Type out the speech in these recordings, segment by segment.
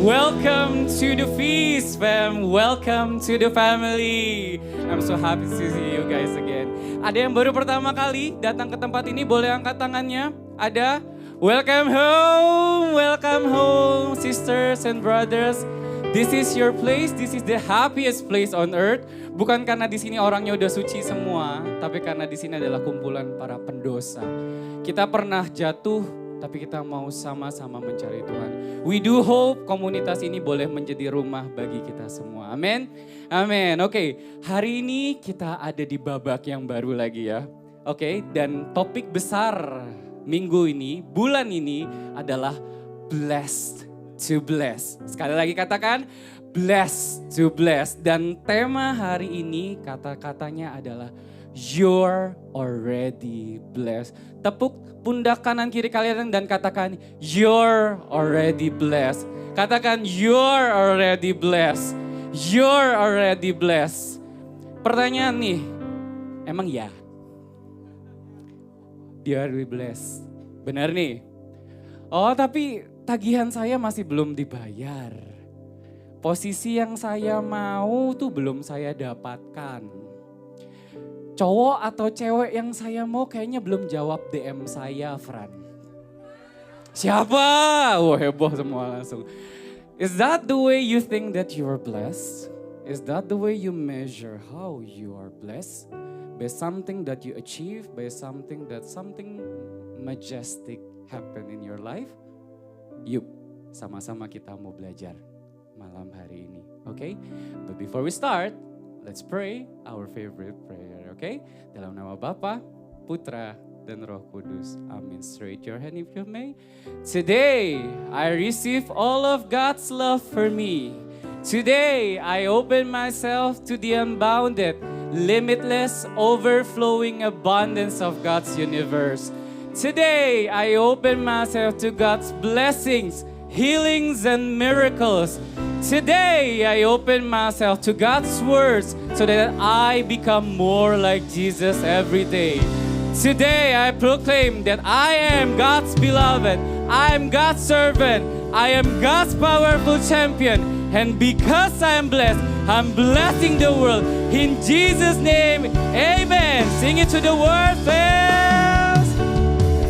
Welcome to the feast, fam. Welcome to the family. I'm so happy to see you guys again. Ada yang baru pertama kali datang ke tempat ini, boleh angkat tangannya. Ada? Welcome home, sisters and brothers. This is your place, this is the happiest place on earth. Bukan karena di sini orangnya udah suci semua, tapi karena di sini adalah kumpulan para pendosa. Kita pernah jatuh, tapi kita mau sama-sama mencari Tuhan. We do hope komunitas ini boleh menjadi rumah bagi kita semua. Amin. Amin. Oke, hari ini kita ada di babak yang baru lagi ya. Oke, dan topik besar minggu ini, bulan ini adalah blessed to bless. Sekali lagi katakan blessed to bless. Dan tema hari ini kata-katanya adalah you're already blessed. Tepuk pundak kanan kiri kalian dan katakan you're already blessed. Katakan you're already blessed. You're already blessed. Pertanyaan nih, emang ya? You are already blessed. Benar nih? Oh tapi tagihan saya masih belum dibayar. Posisi yang saya mau tuh belum saya dapatkan. Cowok atau cewek yang saya mau kayaknya belum jawab DM saya, Fran. Siapa? Wah heboh semua langsung. Is that the way you think that you are blessed? Is that the way you measure how you are blessed? By something that you achieve, by something majestic happen in your life? Yuk, sama-sama kita mau belajar malam hari ini, okay? But before we start, let's pray our favorite prayer, okay? Dalam nama Bapa, Putra, dan Roh Kudus. Amin. Straight your hand if you may. Today, I receive all of God's love for me. Today, I open myself to the unbounded, limitless, overflowing abundance of God's universe. Today, I open myself to God's blessings, healings, and miracles. Today, I open myself to God's words so that I become more like Jesus every day. Today, I proclaim that I am God's beloved, I am God's servant, I am God's powerful champion, and because I am blessed, I'm blessing the world. In Jesus' name, amen. Sing it to the world, fans.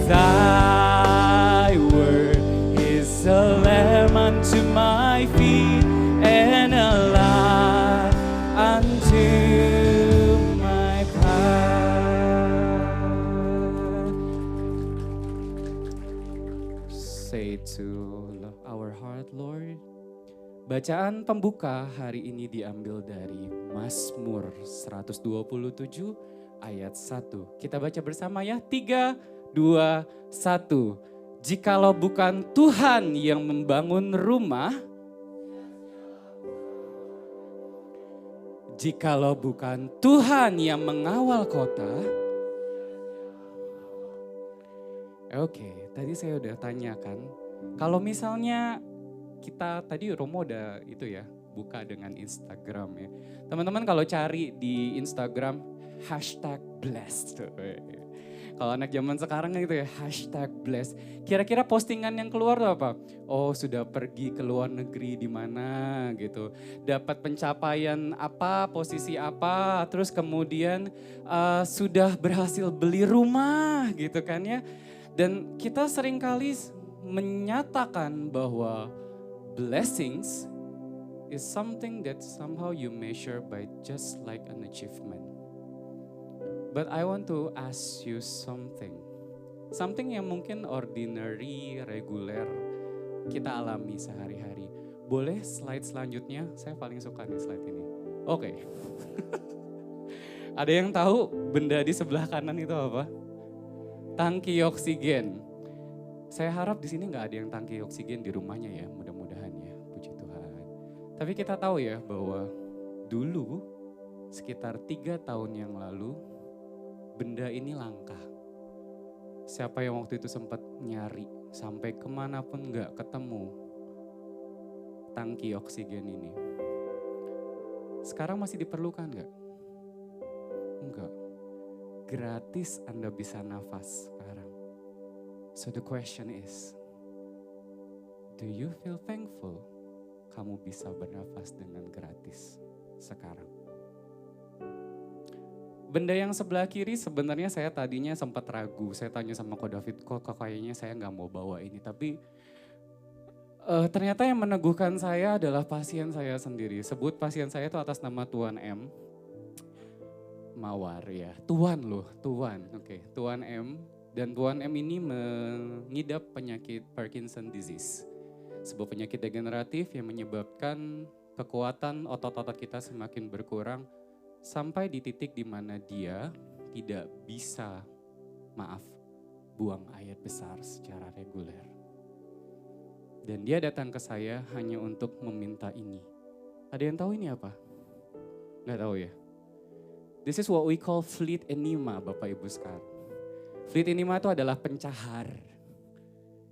Thy word is a lamp unto my feet and a light unto my path. Say to our heart, Lord. Bacaan pembuka hari ini diambil dari Mazmur 127 ayat 1. Kita baca bersama ya, 3, 2, 1. Jikalau bukan Tuhan yang membangun rumah, jikalau bukan Tuhan yang mengawal kota. Oke, tadi saya udah tanyakan, kalau misalnya kita tadi Romo udah itu ya, buka dengan Instagram ya. Teman-teman kalau cari di Instagram #blessed. Kalau anak zaman sekarang gitu ya, #blessed. Kira-kira postingan yang keluar tuh apa? Oh sudah pergi ke luar negeri di mana gitu. Dapat pencapaian apa, posisi apa. Terus kemudian sudah berhasil beli rumah gitu kan ya. Dan kita seringkali menyatakan bahwa blessings is something that somehow you measure by just like an achievement. But I want to ask you something. Something yang mungkin ordinary, reguler, kita alami sehari-hari. Boleh slide selanjutnya? Saya paling suka nih slide ini. Oke. Ada yang tahu benda di sebelah kanan itu apa? Tangki oksigen. Saya harap di sini nggak ada yang tangki oksigen di rumahnya ya, mudah-mudahan ya, puji Tuhan. Tapi kita tahu ya bahwa dulu sekitar 3 tahun yang lalu benda ini langka. Siapa yang waktu itu sempat nyari sampai kemanapun nggak ketemu tangki oksigen ini. Sekarang masih diperlukan nggak? Enggak. Gratis Anda bisa nafas sekarang. So the question is, do you feel thankful kamu bisa bernafas dengan gratis sekarang. Benda yang sebelah kiri sebenarnya saya tadinya sempat ragu. Saya tanya sama Ko David, kok kayaknya saya nggak mau bawa ini. Tapi ternyata yang meneguhkan saya adalah pasien saya sendiri. Sebut pasien saya itu atas nama Tuan M. Mawar ya, Tuan loh, Tuan. Oke, Tuan M. Dan Tuan M ini mengidap penyakit Parkinson disease. Sebuah penyakit degeneratif yang menyebabkan kekuatan otot-otot kita semakin berkurang sampai di titik di mana dia tidak bisa, buang air besar secara reguler. Dan dia datang ke saya hanya untuk meminta ini. Ada yang tahu ini apa? Nggak tahu ya? This is what we call fleet enema, Bapak Ibu sekalian. Fleet enema itu adalah pencahar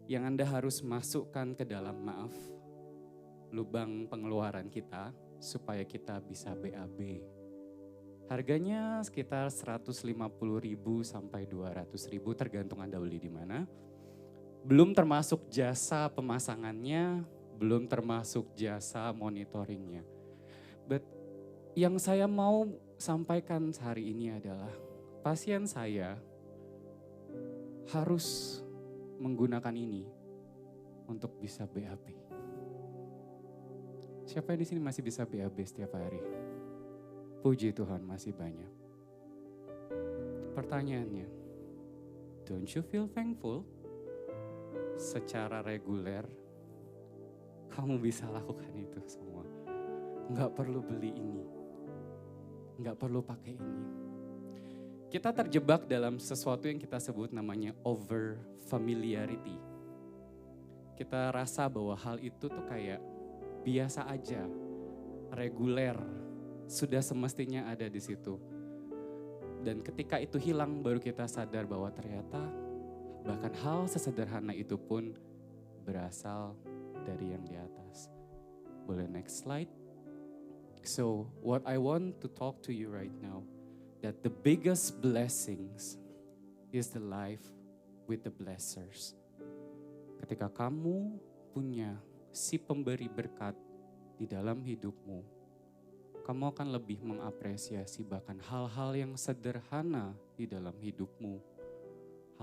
yang Anda harus masukkan ke dalam lubang pengeluaran kita supaya kita bisa BAB. Harganya sekitar 150.000 sampai 200.000 tergantung Anda beli di mana. Belum termasuk jasa pemasangannya, belum termasuk jasa monitoringnya. But yang saya mau sampaikan hari ini adalah pasien saya harus menggunakan ini untuk bisa BAB. Siapa yang di sini masih bisa BAB setiap hari? Puji Tuhan masih banyak. Pertanyaannya, don't you feel thankful? Secara reguler, kamu bisa lakukan itu semua. Nggak perlu beli ini. Nggak perlu pakai ini. Kita terjebak dalam sesuatu yang kita sebut namanya over familiarity. Kita rasa bahwa hal itu tuh kayak biasa aja, reguler, sudah semestinya ada di situ. Dan ketika itu hilang baru kita sadar bahwa ternyata bahkan hal sesederhana itu pun berasal dari yang di atas. Boleh next slide? So what I want to talk to you right now, that the biggest blessings is the life with the blessers. Ketika kamu punya si pemberi berkat di dalam hidupmu, kamu akan lebih mengapresiasi bahkan hal-hal yang sederhana di dalam hidupmu.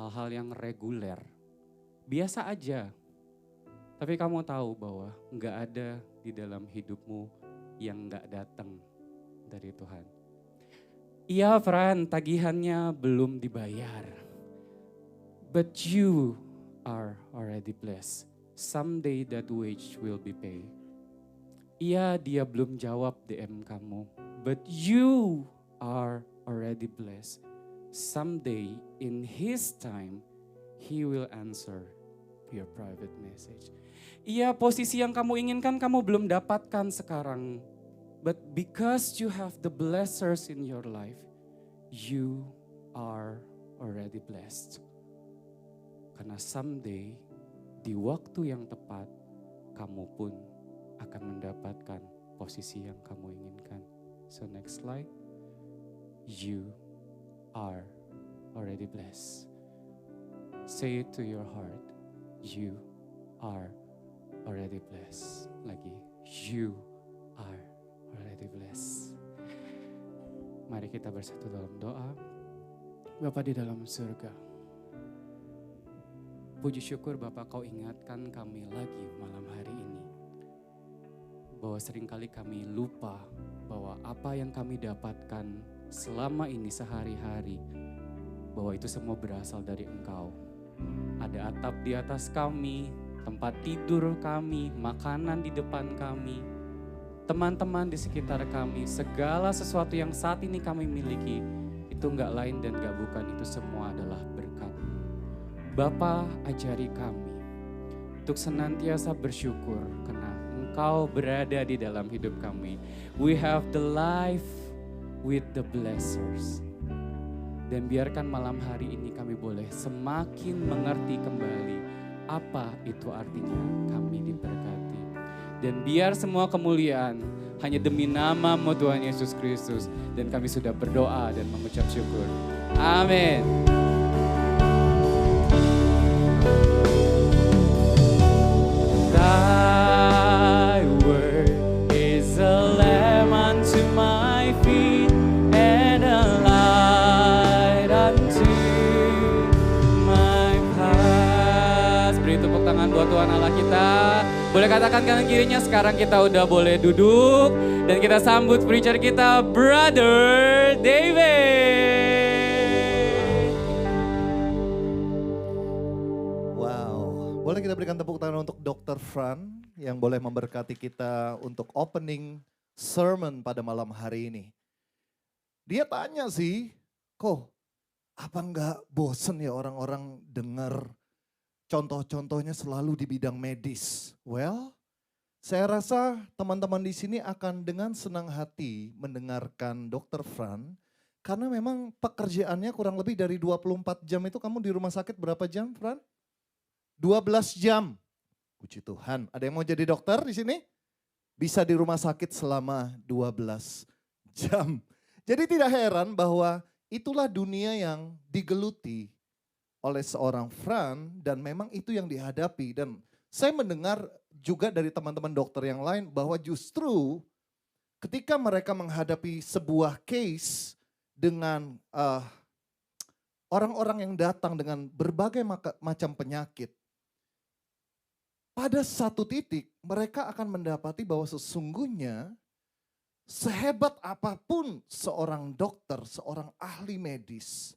Hal-hal yang reguler, biasa aja. Tapi kamu tahu bahwa gak ada di dalam hidupmu yang gak datang dari Tuhan. Iya Fran, tagihannya belum dibayar. But you are already blessed. Someday that wage will be paid. Iya, dia belum jawab DM kamu. But you are already blessed. Someday in His time, He will answer your private message. Iya, posisi yang kamu inginkan kamu belum dapatkan sekarang. But because you have the blessers in your life, you are already blessed. Karena someday, di waktu yang tepat, kamu pun akan mendapatkan posisi yang kamu inginkan. So next slide. You are already blessed. Say it to your heart. You are already blessed. Lagi. You are already blessed. Mari kita bersatu dalam doa. Bapa di dalam surga, puji syukur Bapa Kau ingatkan kami lagi malam hari ini. Bahwa seringkali kami lupa bahwa apa yang kami dapatkan selama ini sehari-hari, bahwa itu semua berasal dari Engkau. Ada atap di atas kami, tempat tidur kami, makanan di depan kami, teman-teman di sekitar kami, segala sesuatu yang saat ini kami miliki, itu enggak lain dan enggak bukan, itu semua adalah berkat. Bapa, ajari kami untuk senantiasa bersyukur karena Engkau berada di dalam hidup kami. We have the life with the blessers. Dan biarkan malam hari ini kami boleh semakin mengerti kembali apa itu artinya kami diberkati. Dan biar semua kemuliaan hanya demi nama-Mu Tuhan Yesus Kristus. Dan kami sudah berdoa dan mengucap syukur. Amin. Thy word Boleh katakan kanan kirinya, sekarang kita udah boleh duduk. Dan kita sambut preacher kita, Brother David. Wow, boleh kita berikan tepuk tangan untuk Dr. Fran yang boleh memberkati kita untuk opening sermon pada malam hari ini. Dia tanya sih, kok apa enggak bosen ya orang-orang dengar contoh-contohnya selalu di bidang medis? Well, saya rasa teman-teman di sini akan dengan senang hati mendengarkan Dr. Fran. Karena memang pekerjaannya kurang lebih dari 24 jam itu kamu di rumah sakit berapa jam, Fran? 12 jam. Puji Tuhan, ada yang mau jadi dokter di sini? Bisa di rumah sakit selama 12 jam. Jadi tidak heran bahwa itulah dunia yang digeluti oleh seorang Fran dan memang itu yang dihadapi. Dan saya mendengar juga dari teman-teman dokter yang lain bahwa justru ketika mereka menghadapi sebuah case dengan orang-orang yang datang dengan berbagai macam penyakit, pada satu titik mereka akan mendapati bahwa sesungguhnya sehebat apapun seorang dokter, seorang ahli medis,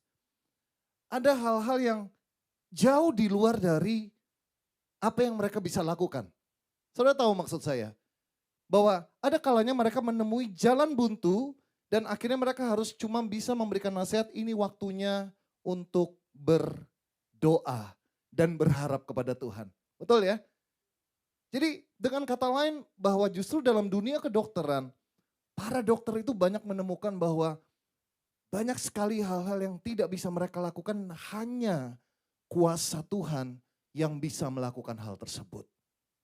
ada hal-hal yang jauh di luar dari apa yang mereka bisa lakukan. Saudara tahu maksud saya? Bahwa ada kalanya mereka menemui jalan buntu dan akhirnya mereka harus cuma bisa memberikan nasihat, ini waktunya untuk berdoa dan berharap kepada Tuhan. Betul ya? Jadi dengan kata lain bahwa justru dalam dunia kedokteran, para dokter itu banyak menemukan bahwa banyak sekali hal-hal yang tidak bisa mereka lakukan, hanya kuasa Tuhan yang bisa melakukan hal tersebut.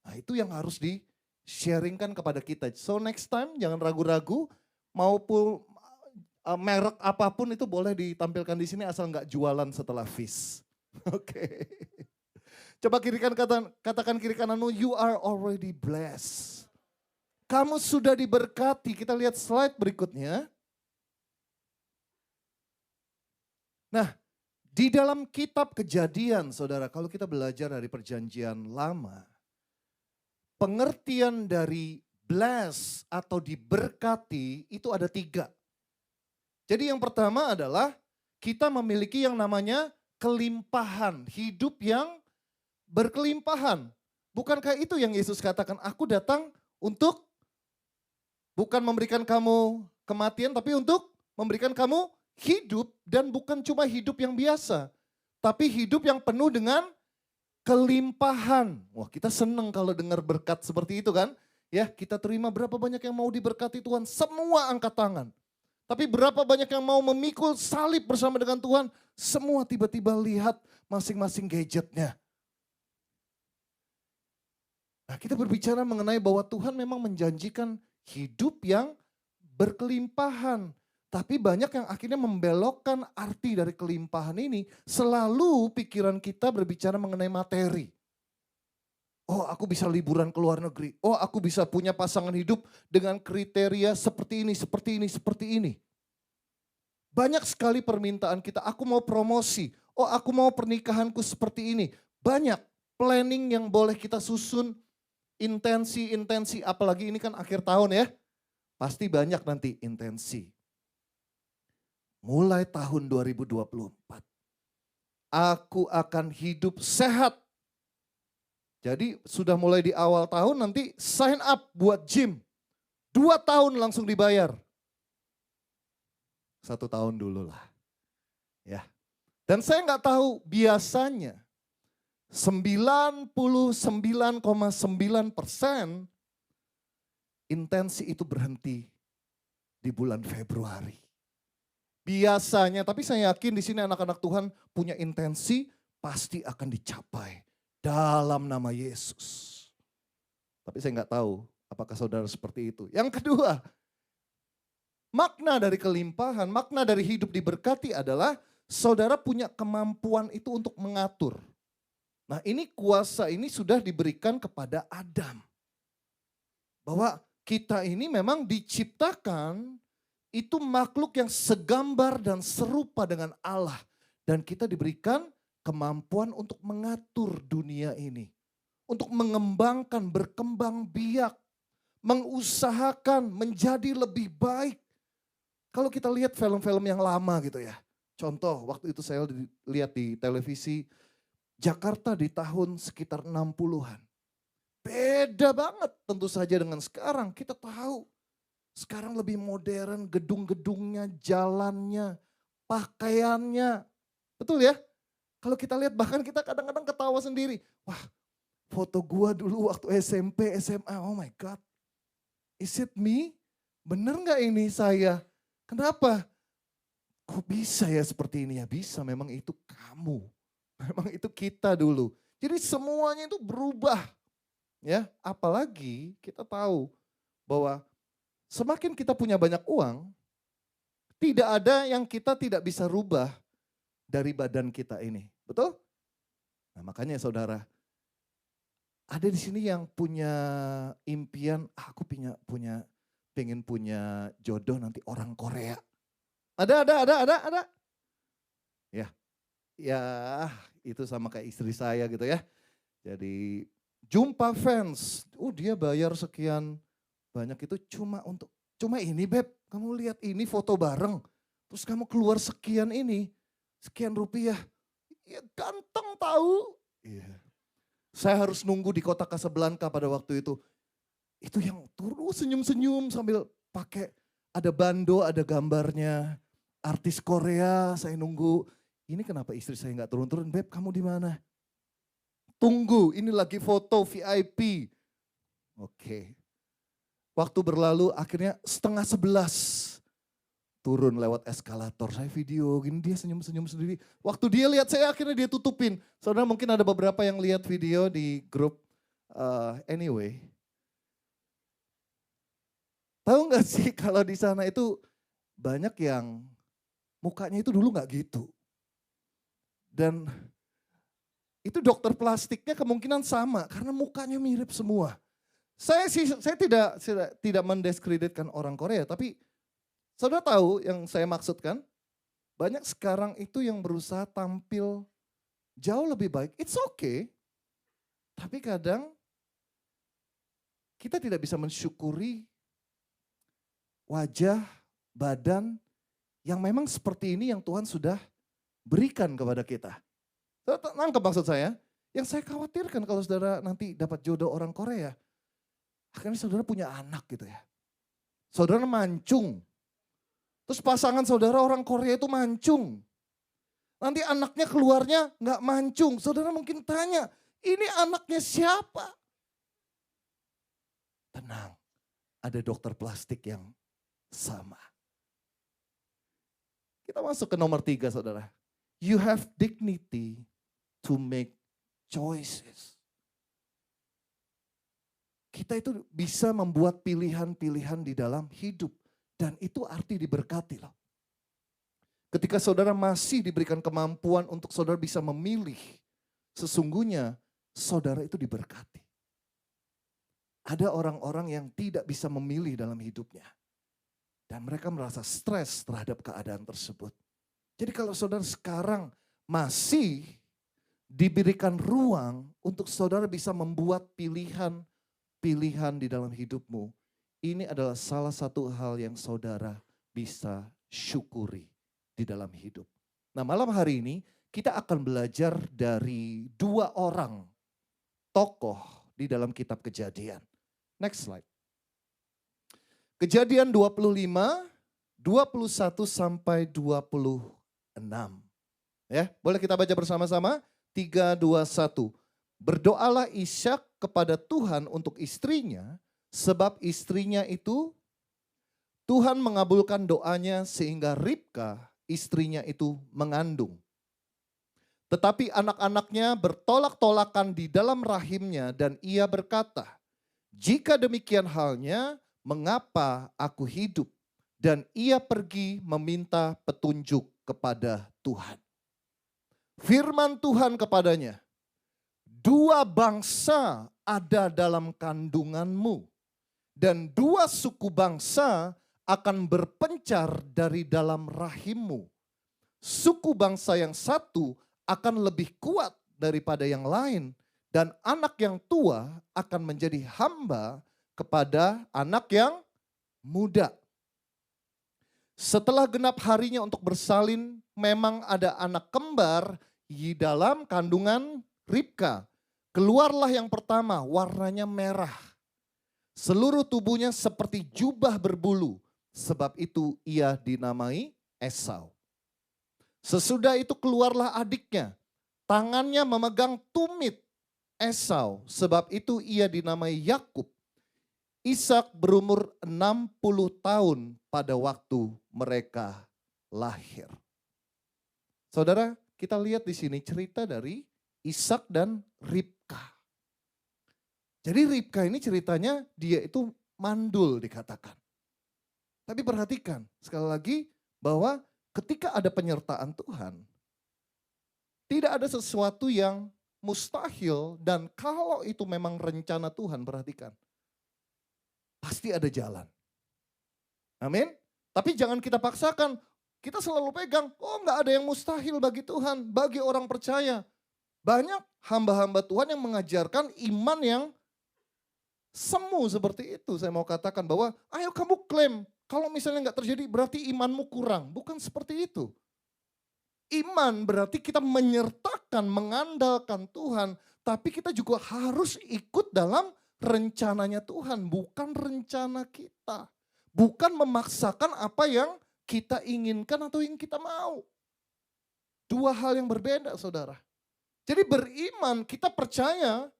Nah itu yang harus di-sharingkan kepada kita. So next time jangan ragu-ragu, maupun merek apapun itu boleh ditampilkan di sini asal nggak jualan setelah feast. Oke. Coba katakan kiri kananmu, you are already blessed. Kamu sudah diberkati. Kita lihat slide berikutnya. Nah, di dalam kitab Kejadian, saudara, kalau kita belajar dari perjanjian lama, pengertian dari bless atau diberkati itu ada 3. Jadi yang pertama adalah kita memiliki yang namanya kelimpahan, hidup yang berkelimpahan. Bukankah itu yang Yesus katakan, aku datang untuk bukan memberikan kamu kematian, tapi untuk memberikan kamu hidup, dan bukan cuma hidup yang biasa, tapi hidup yang penuh dengan kelimpahan. Wah, kita senang kalau dengar berkat seperti itu kan? Ya, kita terima. Berapa banyak yang mau diberkati Tuhan? Semua angkat tangan. Tapi berapa banyak yang mau memikul salib bersama dengan Tuhan? Semua tiba-tiba lihat masing-masing gadgetnya. Nah, kita berbicara mengenai bahwa Tuhan memang menjanjikan hidup yang berkelimpahan. Tapi banyak yang akhirnya membelokkan arti dari kelimpahan ini. Selalu pikiran kita berbicara mengenai materi. Oh, aku bisa liburan ke luar negeri. Oh, aku bisa punya pasangan hidup dengan kriteria seperti ini, seperti ini, seperti ini. Banyak sekali permintaan kita. Aku mau promosi. Oh, aku mau pernikahanku seperti ini. Banyak planning yang boleh kita susun. Intensi, apalagi ini kan akhir tahun ya. Pasti banyak nanti intensi. Mulai tahun 2024, aku akan hidup sehat. Jadi sudah mulai di awal tahun nanti sign up buat gym. 2 tahun langsung dibayar. 1 tahun dulu lah. Ya. Dan saya nggak tahu, biasanya 99,9% intensi itu berhenti di bulan Februari. Biasanya, tapi saya yakin di sini anak-anak Tuhan punya intensi pasti akan dicapai dalam nama Yesus. Tapi saya nggak tahu apakah saudara seperti itu. Yang kedua, makna dari kelimpahan, makna dari hidup diberkati adalah saudara punya kemampuan itu untuk mengatur. Nah ini kuasa ini sudah diberikan kepada Adam. Bahwa kita ini memang diciptakan itu makhluk yang segambar dan serupa dengan Allah. Dan kita diberikan kemampuan untuk mengatur dunia ini. untuk mengembangkan, berkembang biak, mengusahakan menjadi lebih baik. Kalau kita lihat film-film yang lama gitu ya. Contoh waktu itu saya lihat di televisi Jakarta di tahun sekitar 60-an. Beda banget tentu saja dengan sekarang. Kita tahu sekarang lebih modern, gedung-gedungnya, jalannya, pakaiannya. Betul ya? Kalau kita lihat bahkan kita kadang-kadang ketawa sendiri. Wah, foto gua dulu waktu SMP, SMA, oh my God. Is it me? Bener gak ini saya? Kenapa? Kok bisa ya seperti ini? Ya bisa, memang itu kamu. Memang itu kita dulu. Jadi semuanya itu berubah. Ya, apalagi kita tahu bahwa semakin kita punya banyak uang, tidak ada yang kita tidak bisa rubah dari badan kita ini. Betul? Nah, makanya saudara, ada di sini yang punya impian, aku pengen punya jodoh nanti orang Korea. Ada. Ya, itu sama kayak istri saya gitu ya. Jadi jumpa fans, dia bayar sekian banyak itu cuma ini beb, kamu lihat ini foto bareng, terus kamu keluar sekian rupiah, ya ganteng tahu. Iya. Saya harus nunggu di kota Casablanca pada waktu itu yang turun senyum-senyum sambil pakai ada bando, ada gambarnya artis Korea, saya nunggu. Ini kenapa istri saya nggak turun-turun, beb kamu di mana? Tunggu, ini lagi foto VIP. Oke. Waktu berlalu akhirnya 10:30 turun lewat eskalator. Saya video gini dia senyum-senyum sendiri. Waktu dia lihat saya akhirnya dia tutupin. Saudara mungkin ada beberapa yang lihat video di grup. Anyway. Tahu gak sih kalau di sana itu banyak yang mukanya itu dulu gak gitu. Dan itu dokter plastiknya kemungkinan sama karena mukanya mirip semua. Saya tidak mendiskreditkan orang Korea, tapi saudara tahu yang saya maksudkan? Banyak sekarang itu yang berusaha tampil jauh lebih baik. It's okay. Tapi kadang kita tidak bisa mensyukuri wajah, badan yang memang seperti ini yang Tuhan sudah berikan kepada kita. Saudara nangkep maksud saya? Yang saya khawatirkan kalau saudara nanti dapat jodoh orang Korea, akhirnya saudara punya anak gitu ya. Saudara mancung. Terus pasangan saudara orang Korea itu mancung. Nanti anaknya keluarnya nggak mancung. Saudara mungkin tanya, ini anaknya siapa? Tenang, ada dokter plastik yang sama. Kita masuk ke nomor 3 saudara. You have dignity to make choices. Kita itu bisa membuat pilihan-pilihan di dalam hidup. Dan itu arti diberkati loh. Ketika saudara masih diberikan kemampuan untuk saudara bisa memilih. Sesungguhnya saudara itu diberkati. Ada orang-orang yang tidak bisa memilih dalam hidupnya. Dan mereka merasa stres terhadap keadaan tersebut. Jadi kalau saudara sekarang masih diberikan ruang untuk saudara bisa membuat pilihan di dalam hidupmu. Ini adalah salah satu hal yang saudara bisa syukuri di dalam hidup. Nah malam hari ini kita akan belajar dari 2 orang tokoh di dalam kitab Kejadian. Next slide. Kejadian 25, 21 sampai 26. Ya, boleh kita baca bersama-sama? 3, 2, 1. Berdoalah Ishak kepada Tuhan untuk istrinya, sebab istrinya itu Tuhan mengabulkan doanya sehingga Ribka istrinya itu mengandung. Tetapi anak-anaknya bertolak-tolakan di dalam rahimnya dan ia berkata, jika demikian halnya, mengapa aku hidup? Dan ia pergi meminta petunjuk kepada Tuhan. Firman Tuhan kepadanya, 2 bangsa ada dalam kandunganmu. Dan 2 suku bangsa akan berpencar dari dalam rahimmu. Suku bangsa yang satu akan lebih kuat daripada yang lain. Dan anak yang tua akan menjadi hamba kepada anak yang muda. Setelah genap harinya untuk bersalin, memang ada anak kembar di dalam kandungan Ribka. Keluarlah yang pertama, warnanya merah. Seluruh tubuhnya seperti jubah berbulu, sebab itu ia dinamai Esau. Sesudah itu keluarlah adiknya, tangannya memegang tumit Esau, sebab itu ia dinamai Yakub. Ishak berumur 60 tahun pada waktu mereka lahir. Saudara, kita lihat di sini cerita dari Ishak dan Ribka. Jadi Ribka ini ceritanya dia itu mandul dikatakan. Tapi perhatikan sekali lagi bahwa ketika ada penyertaan Tuhan, tidak ada sesuatu yang mustahil, dan kalau itu memang rencana Tuhan, perhatikan. Pasti ada jalan. Amin. Tapi jangan kita paksakan. Kita selalu pegang, oh enggak ada yang mustahil bagi Tuhan, bagi orang percaya. Banyak hamba-hamba Tuhan yang mengajarkan iman yang semu seperti itu. Saya mau katakan bahwa ayo kamu klaim, kalau misalnya enggak terjadi berarti imanmu kurang. Bukan seperti itu. Iman berarti kita menyertakan, mengandalkan Tuhan. Tapi kita juga harus ikut dalam rencananya Tuhan, bukan rencana kita. Bukan memaksakan apa yang kita inginkan atau yang kita mau. Dua hal yang berbeda, saudara. Jadi beriman, kita percaya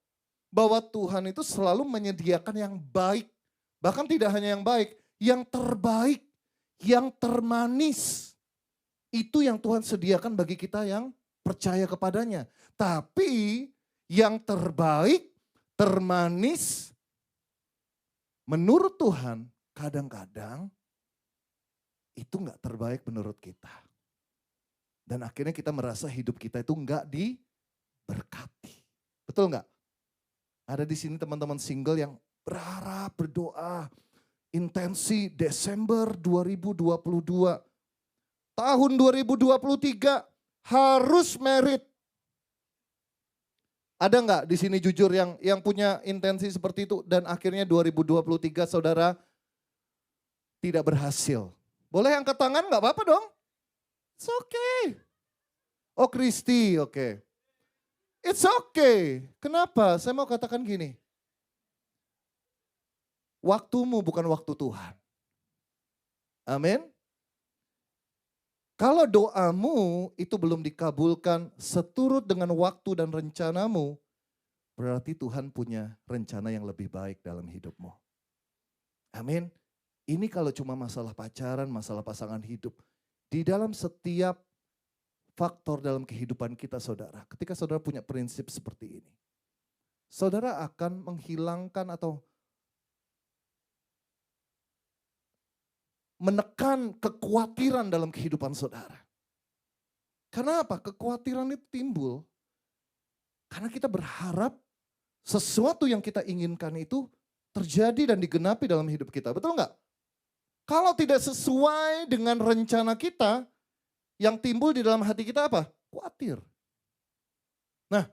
bahwa Tuhan itu selalu menyediakan yang baik. Bahkan tidak hanya yang baik, yang terbaik, yang termanis. Itu yang Tuhan sediakan bagi kita yang percaya kepadanya. Tapi yang terbaik, termanis, menurut Tuhan kadang-kadang itu enggak terbaik menurut kita. Dan akhirnya kita merasa hidup kita itu enggak diberkati. Betul enggak? Ada di sini teman-teman single yang berharap, berdoa, intensi Desember 2022. Tahun 2023 harus merit. Ada enggak di sini jujur yang punya intensi seperti itu dan akhirnya 2023 saudara tidak berhasil? Boleh angkat tangan, enggak apa-apa dong. It's okay. Oh Kristi, oke. Okay. It's okay. Kenapa? Saya mau katakan gini. Waktumu bukan waktu Tuhan. Amin. Kalau doamu itu belum dikabulkan seturut dengan waktu dan rencanamu, berarti Tuhan punya rencana yang lebih baik dalam hidupmu. Amin. Ini kalau cuma masalah pacaran, masalah pasangan hidup. Di dalam setiap faktor dalam kehidupan kita saudara, ketika saudara punya prinsip seperti ini, saudara akan menghilangkan atau menekan kekhawatiran dalam kehidupan saudara. Karena apa? Kekhawatiran itu timbul karena kita berharap sesuatu yang kita inginkan itu terjadi dan digenapi dalam hidup kita. Betul nggak? Kalau tidak sesuai dengan rencana kita, yang timbul di dalam hati kita apa? Khawatir. Nah,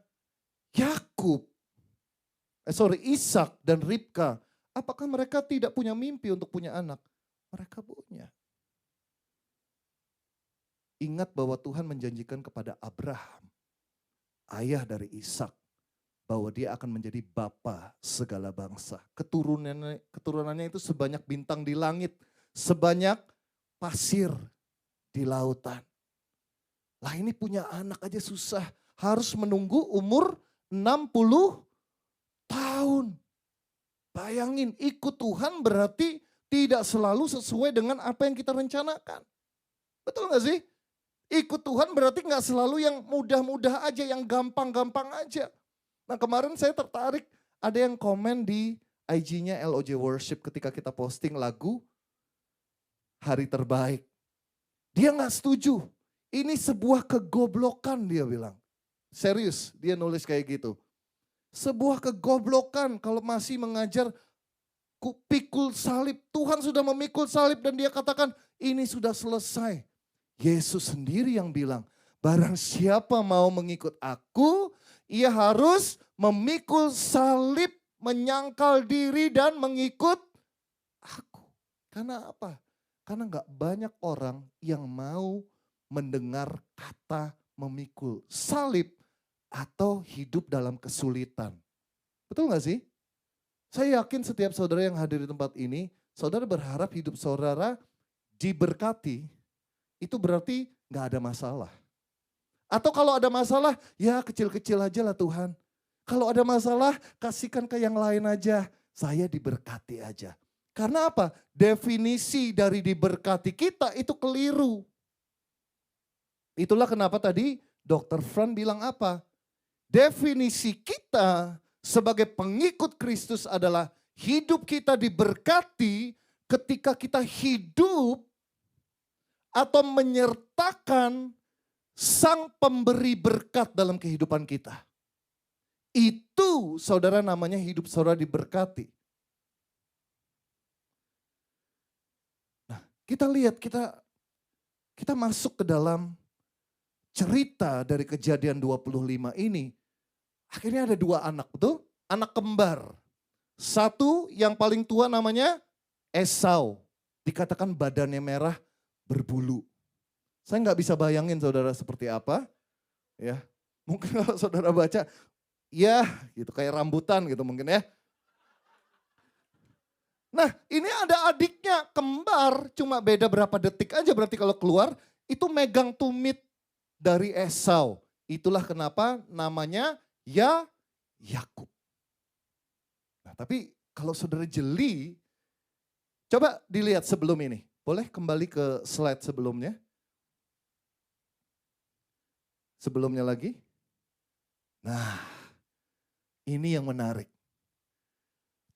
Ishak dan Ribka, apakah mereka tidak punya mimpi untuk punya anak? Mereka punya. Ingat bahwa Tuhan menjanjikan kepada Abraham, ayah dari Ishak, bahwa dia akan menjadi bapa segala bangsa. Keturunannya itu sebanyak bintang di langit, sebanyak pasir di lautan. Lah ini punya anak aja susah, harus menunggu umur 60 tahun. Bayangin, ikut Tuhan berarti tidak selalu sesuai dengan apa yang kita rencanakan. Betul gak sih? Ikut Tuhan berarti gak selalu yang mudah-mudah aja, yang gampang-gampang aja. Nah kemarin saya tertarik, ada yang komen di IG-nya LOJ Worship ketika kita posting lagu Hari Terbaik. Dia gak setuju, ini sebuah kegoblokan dia bilang. Serius, dia nulis kayak gitu. Sebuah kegoblokan kalau masih mengajar pikul salib. Tuhan sudah memikul salib dan dia katakan ini sudah selesai. Yesus sendiri yang bilang, barang siapa mau mengikut aku, Ia harus memikul salib, menyangkal diri dan mengikut aku. Karena apa? Karena gak banyak orang yang mau mendengar kata memikul salib atau hidup dalam kesulitan. Betul gak sih? Saya yakin setiap saudara yang hadir di tempat ini, saudara berharap hidup saudara diberkati, itu berarti gak ada masalah. Atau kalau ada masalah, ya kecil-kecil aja lah Tuhan. Kalau ada masalah, kasihkan ke yang lain aja. Saya diberkati aja. Karena apa? Definisi dari diberkati kita itu keliru. Itulah kenapa tadi Dr. Fran bilang apa? Definisi kita sebagai pengikut Kristus adalah hidup kita diberkati ketika kita hidup atau menyertakan Sang pemberi berkat dalam kehidupan kita. Itu saudara namanya hidup saudara diberkati. Nah, kita lihat kita masuk ke dalam cerita dari Kejadian 25 ini. Akhirnya ada dua anak, betul? Anak kembar. Satu yang paling tua namanya Esau. Dikatakan badannya merah berbulu. Saya nggak bisa bayangin saudara seperti apa. Ya, mungkin kalau saudara baca, ya gitu kayak rambutan gitu mungkin ya. Nah ini ada adiknya kembar, cuma beda berapa detik aja berarti kalau keluar itu megang tumit dari Esau. Itulah kenapa namanya Yakub. Nah tapi kalau saudara jeli, coba dilihat sebelum ini. Boleh kembali ke slide sebelumnya. Sebelumnya lagi. Nah, ini yang menarik.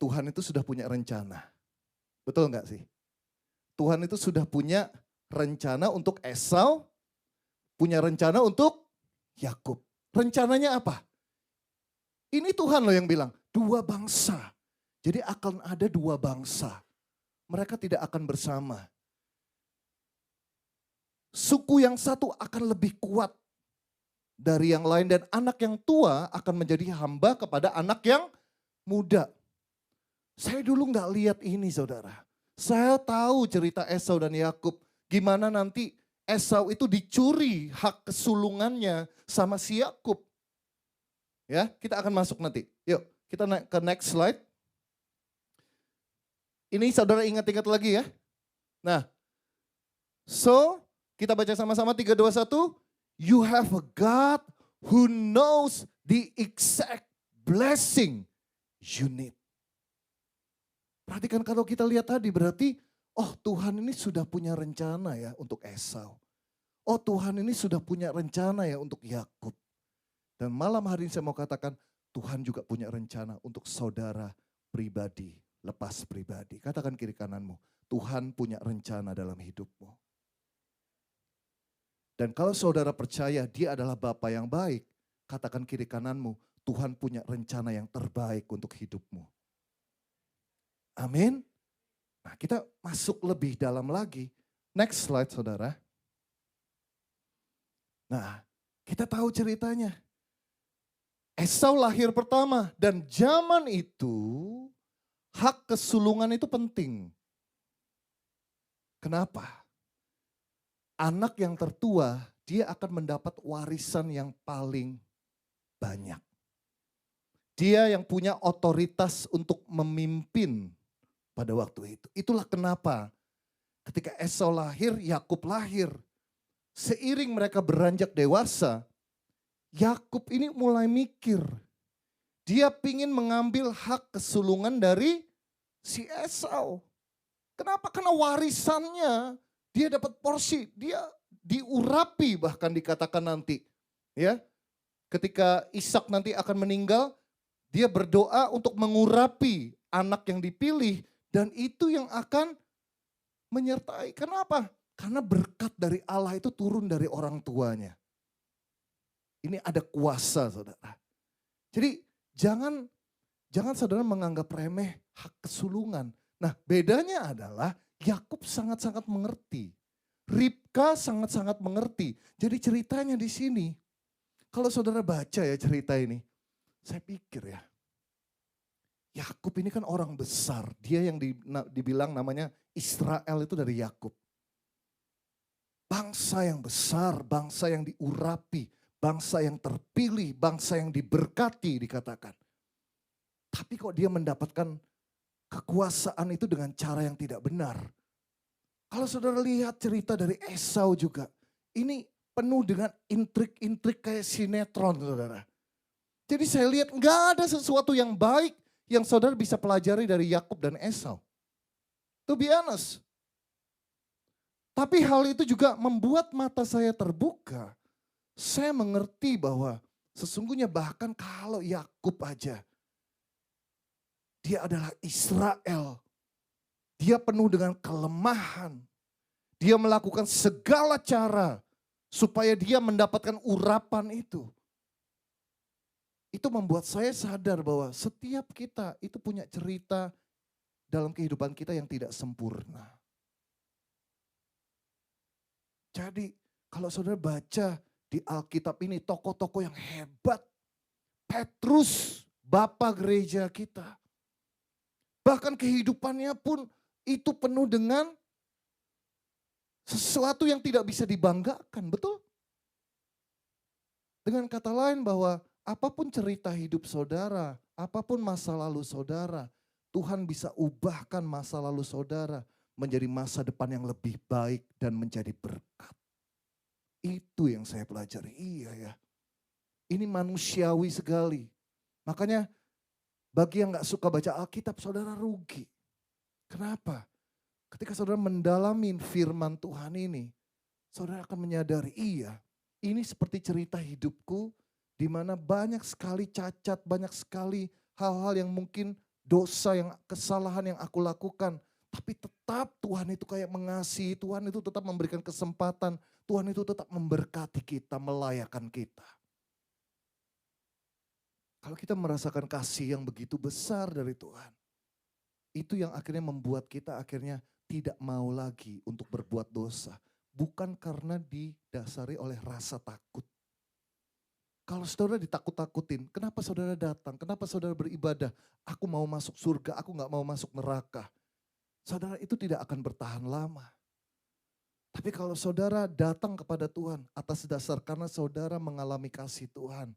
Tuhan itu sudah punya rencana. Betul nggak sih? Tuhan itu sudah punya rencana untuk Esau, punya rencana untuk Yakub. Rencananya apa? Ini Tuhan loh yang bilang, dua bangsa. Jadi akan ada dua bangsa. Mereka tidak akan bersama. Suku yang satu akan lebih kuat dari yang lain dan anak yang tua akan menjadi hamba kepada anak yang muda. Saya dulu nggak lihat ini saudara. Saya tahu cerita Esau dan Yakub. Gimana nanti Esau itu dicuri hak kesulungannya sama si Yakub. Ya, kita akan masuk nanti. Yuk, kita naik ke next slide. Ini saudara ingat-ingat lagi ya. Nah, so kita baca sama-sama 3, 2, 1. You have a God who knows the exact blessing you need. Perhatikan kalau kita lihat tadi berarti, oh Tuhan ini sudah punya rencana ya untuk Esau. Oh Tuhan ini sudah punya rencana ya untuk Yakub. Dan malam hari ini saya mau katakan, Tuhan juga punya rencana untuk saudara pribadi, lepas pribadi. Katakan kiri kananmu, Tuhan punya rencana dalam hidupmu. Dan kalau saudara percaya dia adalah Bapa yang baik, katakan kiri kananmu, Tuhan punya rencana yang terbaik untuk hidupmu. Amin. Nah kita masuk lebih dalam lagi. Next slide saudara. Nah kita tahu ceritanya. Esau lahir pertama dan zaman itu hak kesulungan itu penting. Kenapa? Anak yang tertua, dia akan mendapat warisan yang paling banyak. Dia yang punya otoritas untuk memimpin pada waktu itu. Itulah kenapa ketika Esau lahir, Yakub lahir. Seiring mereka beranjak dewasa, Yakub ini mulai mikir. Dia pingin mengambil hak kesulungan dari si Esau. Kenapa? Karena warisannya dia dapat porsi, dia diurapi bahkan dikatakan nanti. Ya, ketika Ishak nanti akan meninggal, dia berdoa untuk mengurapi anak yang dipilih dan itu yang akan menyertai. Kenapa? Karena berkat dari Allah itu turun dari orang tuanya. Ini ada kuasa saudara. Jadi jangan saudara menganggap remeh hak kesulungan. Nah bedanya adalah Yakub sangat-sangat mengerti. Ribka sangat-sangat mengerti. Jadi ceritanya di sini. Kalau saudara baca ya cerita ini, saya pikir ya, Yakub ini kan orang besar. Dia yang dibilang namanya Israel itu dari Yakub. Bangsa yang besar, bangsa yang diurapi, bangsa yang terpilih, bangsa yang diberkati dikatakan. Tapi kok dia mendapatkan kekuasaan itu dengan cara yang tidak benar. Kalau saudara lihat cerita dari Esau juga, ini penuh dengan intrik-intrik kayak sinetron saudara. Jadi saya lihat nggak ada sesuatu yang baik yang saudara bisa pelajari dari Yakub dan Esau. To be honest. Tapi hal itu juga membuat mata saya terbuka. Saya mengerti bahwa sesungguhnya bahkan kalau Yakub aja, dia adalah Israel. Dia penuh dengan kelemahan. Dia melakukan segala cara supaya dia mendapatkan urapan itu. Itu membuat saya sadar bahwa setiap kita itu punya cerita dalam kehidupan kita yang tidak sempurna. Jadi kalau saudara baca di Alkitab ini tokoh-tokoh yang hebat. Petrus, bapak gereja kita. Bahkan kehidupannya pun itu penuh dengan sesuatu yang tidak bisa dibanggakan, betul? Dengan kata lain bahwa apapun cerita hidup saudara, apapun masa lalu saudara, Tuhan bisa ubahkan masa lalu saudara menjadi masa depan yang lebih baik dan menjadi berkat. Itu yang saya pelajari, iya ya. Ini manusiawi sekali. Makanya bagi yang gak suka baca Alkitab, saudara rugi. Kenapa? Ketika saudara mendalami firman Tuhan ini, saudara akan menyadari, iya, ini seperti cerita hidupku di mana banyak sekali cacat, banyak sekali hal-hal yang mungkin dosa, yang kesalahan yang aku lakukan. Tapi tetap Tuhan itu kayak mengasihi, Tuhan itu tetap memberikan kesempatan, Tuhan itu tetap memberkati kita, melayakan kita. Kalau kita merasakan kasih yang begitu besar dari Tuhan, itu yang akhirnya membuat kita akhirnya tidak mau lagi untuk berbuat dosa. Bukan karena didasari oleh rasa takut. Kalau saudara ditakut-takutin, kenapa saudara datang? Kenapa saudara beribadah? Aku mau masuk surga, aku gak mau masuk neraka. Saudara itu tidak akan bertahan lama. Tapi kalau saudara datang kepada Tuhan atas dasar karena saudara mengalami kasih Tuhan,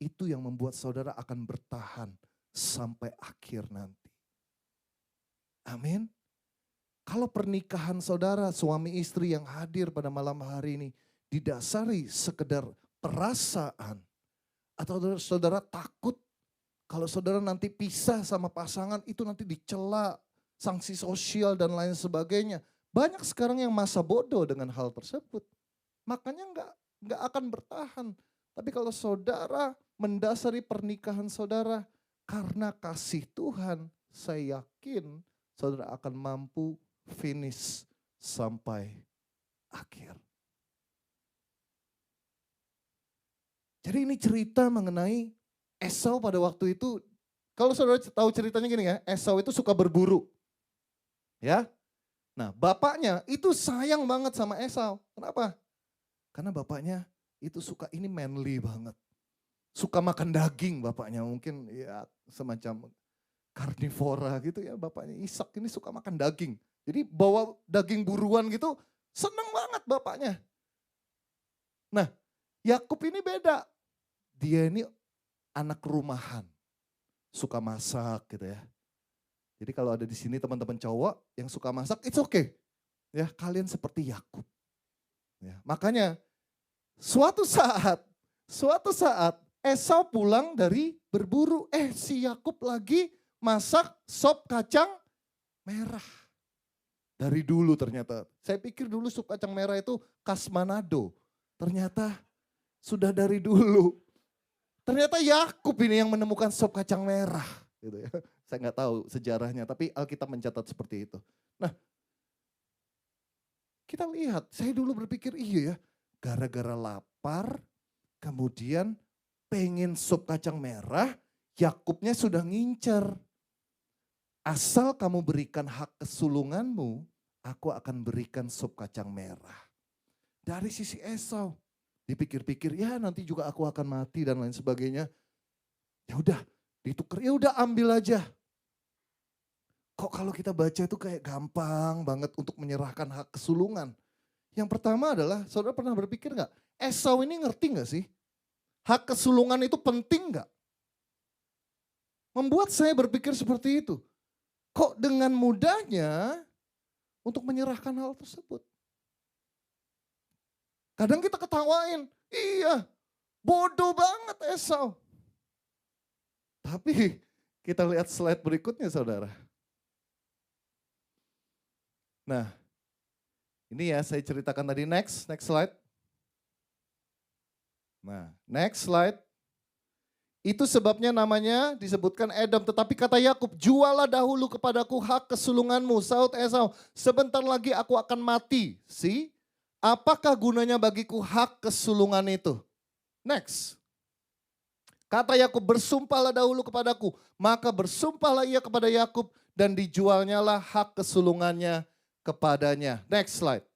itu yang membuat saudara akan bertahan sampai akhir nanti. Amin. Kalau pernikahan saudara, suami istri yang hadir pada malam hari ini didasari sekedar perasaan, atau saudara takut kalau saudara nanti pisah sama pasangan itu nanti dicela, sanksi sosial dan lain sebagainya. Banyak sekarang yang masa bodoh dengan hal tersebut. Makanya nggak akan bertahan. Tapi kalau saudara mendasari pernikahan saudara karena kasih Tuhan, saya yakin saudara akan mampu finish sampai akhir. Jadi ini cerita mengenai Esau pada waktu itu. Kalau saudara tahu ceritanya gini ya, Esau itu suka berburu. Ya. Nah, bapaknya itu sayang banget sama Esau. Kenapa? Karena bapaknya itu suka, ini manly banget. Suka makan daging bapaknya, mungkin ya semacam karnivora gitu ya bapaknya. Ishak ini suka makan daging. Jadi bawa daging buruan gitu, seneng banget bapaknya. Nah, Yakub ini beda. Dia ini anak rumahan, suka masak gitu ya. Jadi kalau ada di sini teman-teman cowok yang suka masak, it's okay. Ya, kalian seperti Yakub. Ya, makanya suatu saat Esau pulang dari berburu, si Yakub lagi masak sop kacang merah. Dari dulu ternyata, saya pikir dulu sop kacang merah itu khas Manado. Ternyata sudah dari dulu. Ternyata Yakub ini yang menemukan sop kacang merah. Gitu ya. Saya nggak tahu sejarahnya, tapi Alkitab mencatat seperti itu. Nah, kita lihat, saya dulu berpikir iya ya, gara-gara lapar, kemudian pengen sop kacang merah, Yakubnya sudah ngincer. Asal kamu berikan hak kesulunganmu, aku akan berikan sop kacang merah. Dari sisi Esau, Dipikir-pikir, ya nanti juga aku akan mati dan lain sebagainya. Ya udah, ditukar, ya udah ambil aja. Kok kalau kita baca itu kayak gampang banget untuk menyerahkan hak kesulungan. Yang pertama adalah, saudara pernah berpikir nggak? Esau ini ngerti nggak sih? Hak kesulungan itu penting nggak? Membuat saya berpikir seperti itu. Kok dengan mudahnya untuk menyerahkan hal tersebut? Kadang kita ketawain, iya bodoh banget Esau. Tapi kita lihat slide berikutnya saudara. Nah, ini ya saya ceritakan tadi, next slide. Nah, next slide. Itu sebabnya namanya disebutkan Edom. Tetapi kata Yakub, jualah dahulu kepadaku hak kesulunganmu. Sahut Esau, sebentar lagi aku akan mati. See? Apakah gunanya bagiku hak kesulungan itu? Next. Kata Yakub, bersumpahlah dahulu kepadaku. Maka bersumpahlah ia kepada Yakub dan dijualnyalah hak kesulungannya kepadanya. Next slide.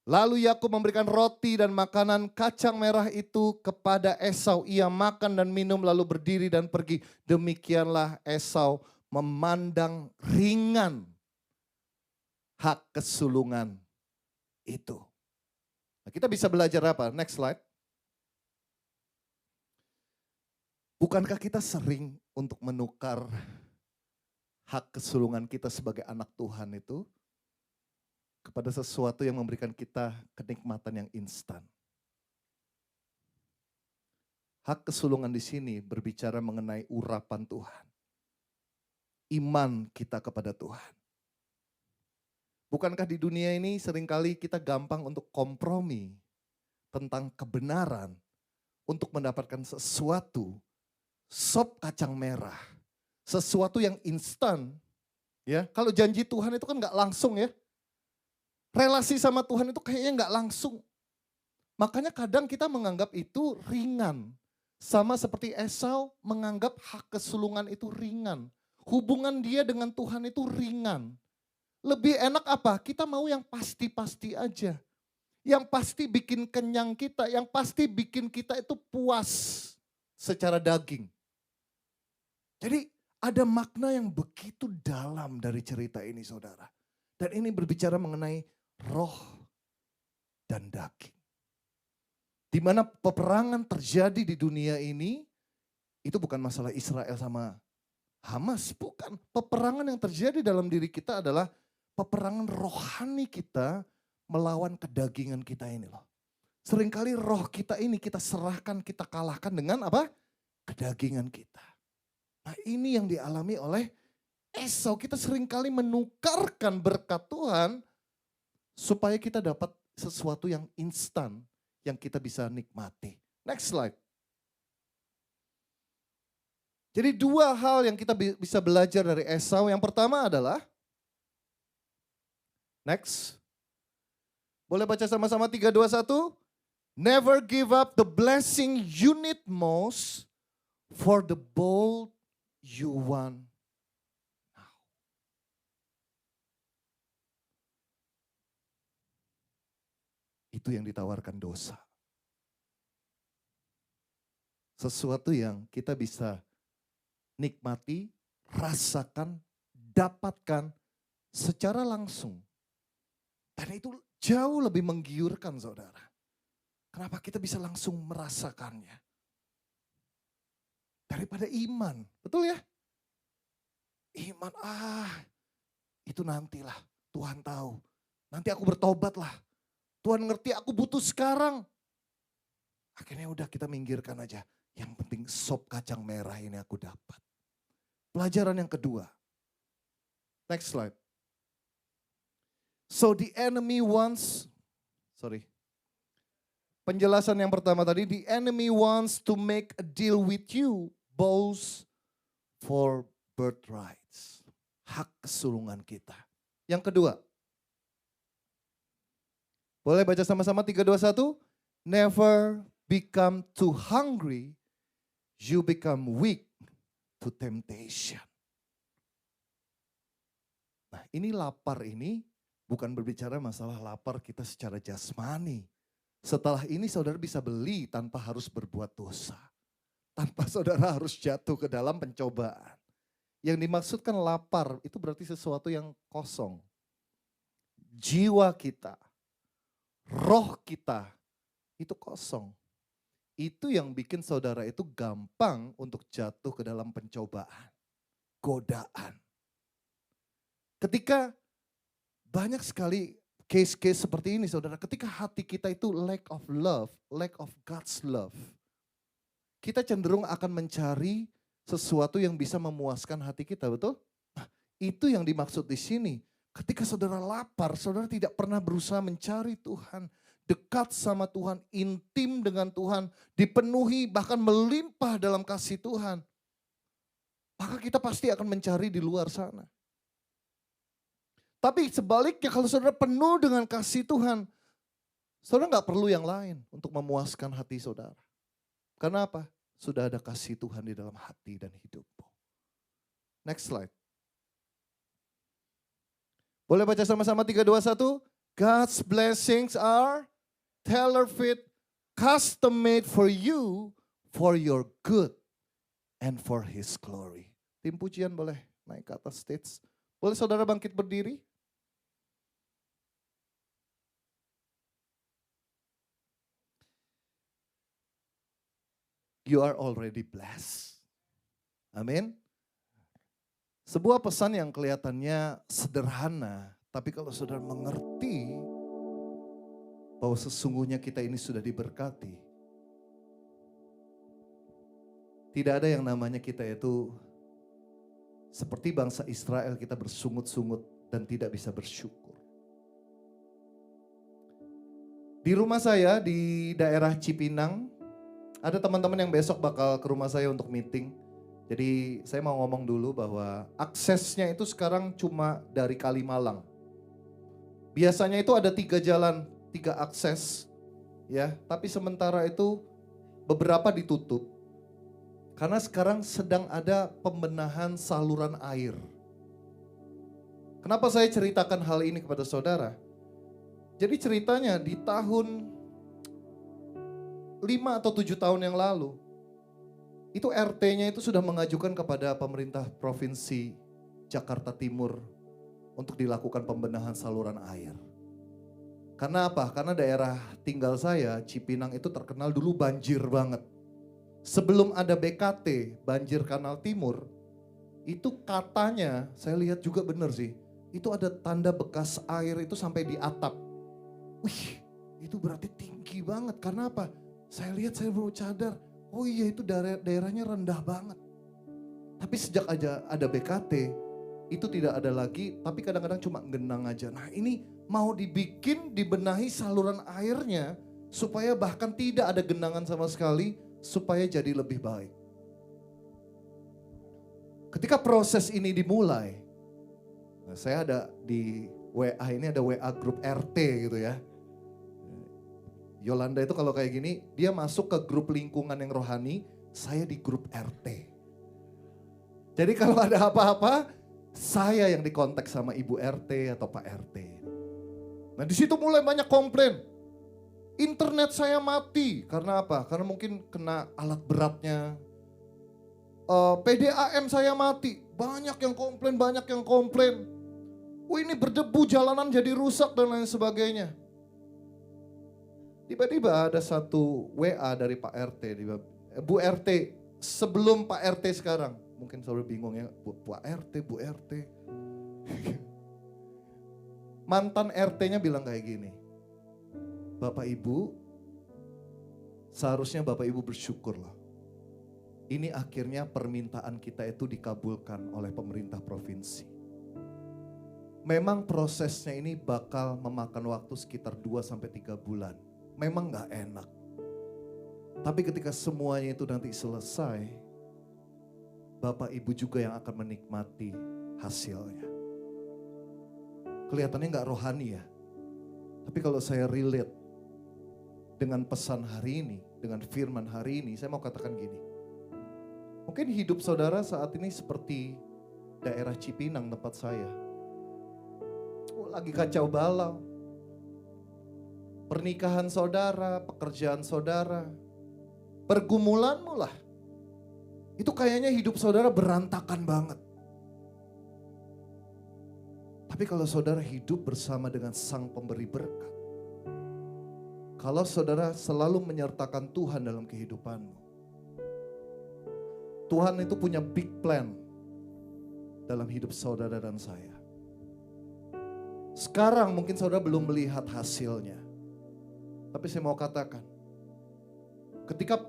Lalu Yakub memberikan roti dan makanan kacang merah itu kepada Esau. Ia makan dan minum lalu berdiri dan pergi. Demikianlah Esau memandang ringan hak kesulungan itu. Nah, kita bisa belajar apa? Next slide. Bukankah kita sering untuk menukar hak kesulungan kita sebagai anak Tuhan itu kepada sesuatu yang memberikan kita kenikmatan yang instan. Hak kesulungan di sini berbicara mengenai urapan Tuhan. Iman kita kepada Tuhan. Bukankah di dunia ini seringkali kita gampang untuk kompromi tentang kebenaran untuk mendapatkan sesuatu, sop kacang merah, sesuatu yang instan. Ya, kalau janji Tuhan itu kan nggak langsung ya. Relasi sama Tuhan itu kayaknya nggak langsung. Makanya kadang kita menganggap itu ringan. Sama seperti Esau menganggap hak kesulungan itu ringan. Hubungan dia dengan Tuhan itu ringan. Lebih enak apa? Kita mau yang pasti-pasti aja. Yang pasti bikin kenyang kita, yang pasti bikin kita itu puas secara daging. Jadi ada makna yang begitu dalam dari cerita ini saudara. Dan ini berbicara mengenai roh dan daging. Di mana peperangan terjadi di dunia ini, itu bukan masalah Israel sama Hamas, bukan. Peperangan yang terjadi dalam diri kita adalah peperangan rohani kita melawan kedagingan kita ini loh. Seringkali roh kita ini kita serahkan, kita kalahkan dengan apa? Kedagingan kita. Nah ini yang dialami oleh Esau. Kita seringkali menukarkan berkat Tuhan supaya kita dapat sesuatu yang instan yang kita bisa nikmati. Next slide. Jadi dua hal yang kita bisa belajar dari Esau. Yang pertama adalah, next. Boleh baca sama-sama 3, 2, 1. Never give up the blessing you need most for the bold you want. Itu yang ditawarkan dosa. Sesuatu yang kita bisa nikmati, rasakan, dapatkan secara langsung. Dan itu jauh lebih menggiurkan saudara. Kenapa kita bisa langsung merasakannya? Daripada iman, betul ya? Iman, itu nantilah Tuhan tahu. Nanti aku bertobat lah. Tuhan ngerti aku butuh sekarang. Akhirnya udah kita minggirkan aja. Yang penting sop kacang merah ini aku dapat. Pelajaran yang kedua. Next slide. So the enemy wants, penjelasan yang pertama tadi, the enemy wants to make a deal with you, both for birthrights. Hak kesulungan kita. Yang kedua, boleh baca sama-sama 3, 2, 1. Never become too hungry, you become weak to temptation. Nah ini lapar ini bukan berbicara masalah lapar kita secara jasmani. Setelah ini saudara bisa beli tanpa harus berbuat dosa. Tanpa saudara harus jatuh ke dalam pencobaan. Yang dimaksudkan lapar itu berarti sesuatu yang kosong. Jiwa kita, roh kita itu kosong. Itu yang bikin saudara itu gampang untuk jatuh ke dalam pencobaan, godaan. Ketika banyak sekali case-case seperti ini saudara, ketika hati kita itu lack of love, lack of God's love, kita cenderung akan mencari sesuatu yang bisa memuaskan hati kita, betul? Nah, itu yang dimaksud di sini. Ketika saudara lapar, saudara tidak pernah berusaha mencari Tuhan, dekat sama Tuhan, intim dengan Tuhan, dipenuhi bahkan melimpah dalam kasih Tuhan. Maka kita pasti akan mencari di luar sana. Tapi sebaliknya kalau saudara penuh dengan kasih Tuhan, saudara nggak perlu yang lain untuk memuaskan hati saudara. Karena apa? Sudah ada kasih Tuhan di dalam hati dan hidupmu. Next slide. Boleh baca sama-sama 3, 2, 1. God's blessings are tailor-fit, custom-made for you, for your good, and for His glory. Tim pujian boleh naik ke atas stage. Boleh saudara bangkit berdiri? You are already blessed. Amin. Sebuah pesan yang kelihatannya sederhana, tapi kalau saudara mengerti bahwa sesungguhnya kita ini sudah diberkati. Tidak ada yang namanya kita itu seperti bangsa Israel, kita bersungut-sungut dan tidak bisa bersyukur. Di rumah saya di daerah Cipinang, ada teman-teman yang besok bakal ke rumah saya untuk meeting. Jadi saya mau ngomong dulu bahwa aksesnya itu sekarang cuma dari Kalimalang. Biasanya itu ada 3 jalan, 3 akses. Ya, tapi sementara itu beberapa ditutup. Karena sekarang sedang ada pembenahan saluran air. Kenapa saya ceritakan hal ini kepada saudara? Jadi ceritanya di tahun 5 atau 7 tahun yang lalu, itu RT-nya itu sudah mengajukan kepada pemerintah Provinsi Jakarta Timur untuk dilakukan pembenahan saluran air. Karena apa? Karena daerah tinggal saya, Cipinang itu terkenal dulu banjir banget. Sebelum ada BKT, banjir Kanal Timur, itu katanya, saya lihat juga benar sih, itu ada tanda bekas air itu sampai di atap. Wih, itu berarti tinggi banget. Karena apa? Saya lihat, saya baru sadar, oh iya itu daerahnya rendah banget. Tapi sejak aja ada BKT, itu tidak ada lagi, tapi kadang-kadang cuma genang aja. Nah ini mau dibenahi saluran airnya, supaya bahkan tidak ada genangan sama sekali, supaya jadi lebih baik. Ketika proses ini dimulai, nah saya ada di WA ini, ada WA grup RT gitu ya. Yolanda itu kalau kayak gini, dia masuk ke grup lingkungan yang rohani, saya di grup RT. Jadi kalau ada apa-apa, saya yang dikontak sama Ibu RT atau Pak RT. Nah di situ mulai banyak komplain. Internet saya mati, karena apa? Karena mungkin kena alat beratnya. PDAM saya mati, banyak yang komplain. Oh ini berdebu, jalanan jadi rusak dan lain sebagainya. Tiba-tiba ada satu WA dari Pak RT, Bu RT sebelum Pak RT sekarang. Mungkin selalu bingung ya, Bu RT. Mantan RT-nya bilang kayak gini, Bapak Ibu, seharusnya Bapak Ibu bersyukur loh. Ini akhirnya permintaan kita itu dikabulkan oleh pemerintah provinsi. Memang prosesnya ini bakal memakan waktu sekitar 2-3 bulan. Memang gak enak. Tapi ketika semuanya itu nanti selesai, Bapak Ibu juga yang akan menikmati hasilnya. Kelihatannya gak rohani ya. Tapi kalau saya relate dengan pesan hari ini, dengan firman hari ini, saya mau katakan gini. Mungkin hidup saudara saat ini seperti daerah Cipinang tempat saya. Oh, lagi kacau balau. pernikahan saudara, pekerjaan saudara, pergumulanmu lah. Itu kayaknya hidup saudara berantakan banget. Tapi kalau saudara hidup bersama dengan Sang Pemberi berkat, kalau saudara selalu menyertakan Tuhan dalam kehidupanmu, Tuhan itu punya big plan dalam hidup saudara dan saya. Sekarang mungkin saudara belum melihat hasilnya. Tapi saya mau katakan, ketika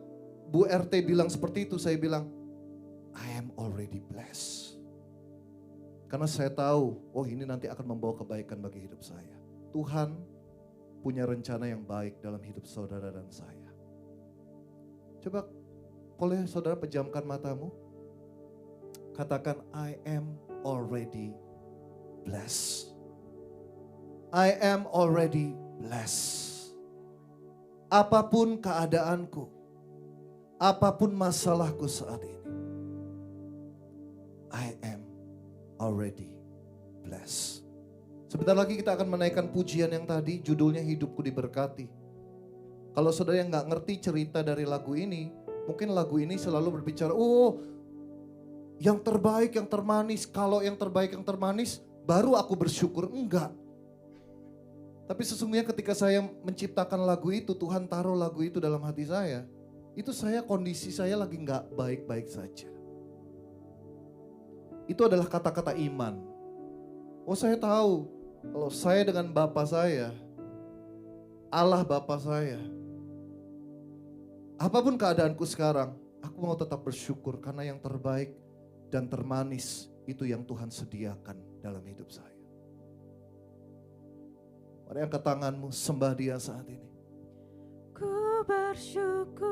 Bu RT bilang seperti itu, saya bilang, I am already blessed. Karena saya tahu, oh ini nanti akan membawa kebaikan bagi hidup saya. Tuhan punya rencana yang baik dalam hidup saudara dan saya. Coba boleh saudara pejamkan matamu. Katakan, I am already blessed. I am already blessed. Apapun keadaanku, apapun masalahku saat ini, I am already blessed. Sebentar lagi kita akan menaikkan pujian yang tadi, judulnya Hidupku Diberkati. Kalau saudara yang gak ngerti cerita dari lagu ini, mungkin lagu ini selalu berbicara, oh yang terbaik, yang termanis. Kalau yang terbaik, yang termanis, baru aku bersyukur. Enggak. Tapi sesungguhnya ketika saya menciptakan lagu itu, Tuhan taruh lagu itu dalam hati saya. Itu kondisi saya lagi gak baik-baik saja. Itu adalah kata-kata iman. Oh saya tahu, kalau saya dengan Bapa saya, Allah Bapa saya, apapun keadaanku sekarang, aku mau tetap bersyukur karena yang terbaik dan termanis itu yang Tuhan sediakan dalam hidup saya. Mari angkat tanganmu, sembah Dia saat ini. Ku bersyukur,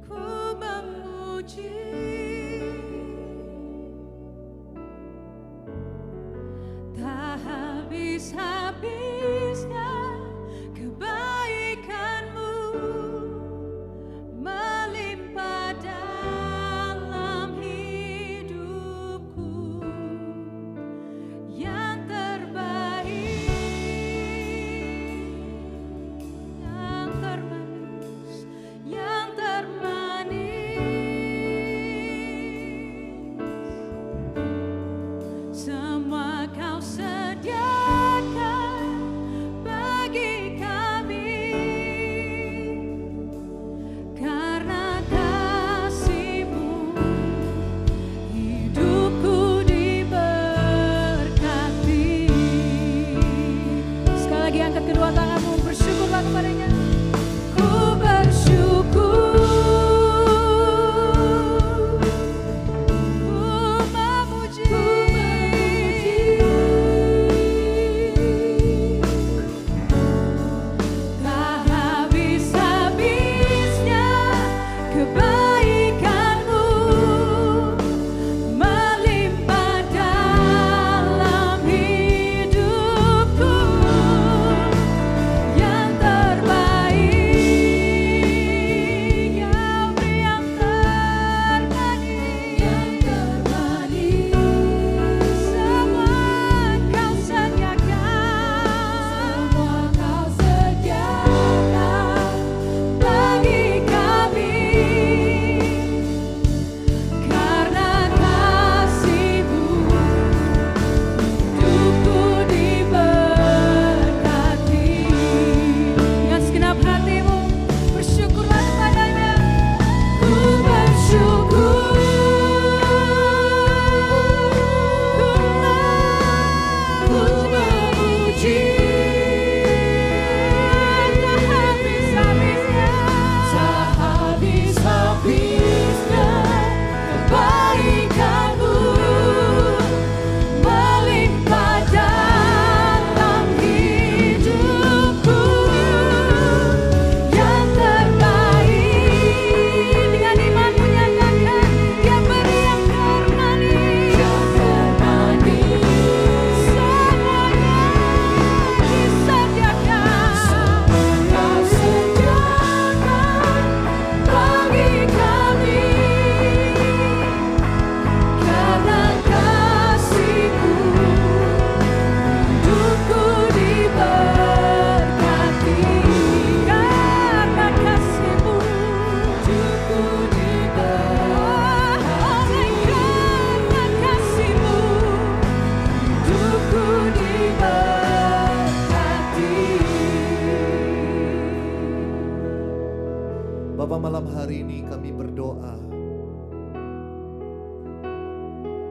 ku memuji, tak habis-habisnya kebaikan-Mu melimpah dalam hidupku. Yang terbaik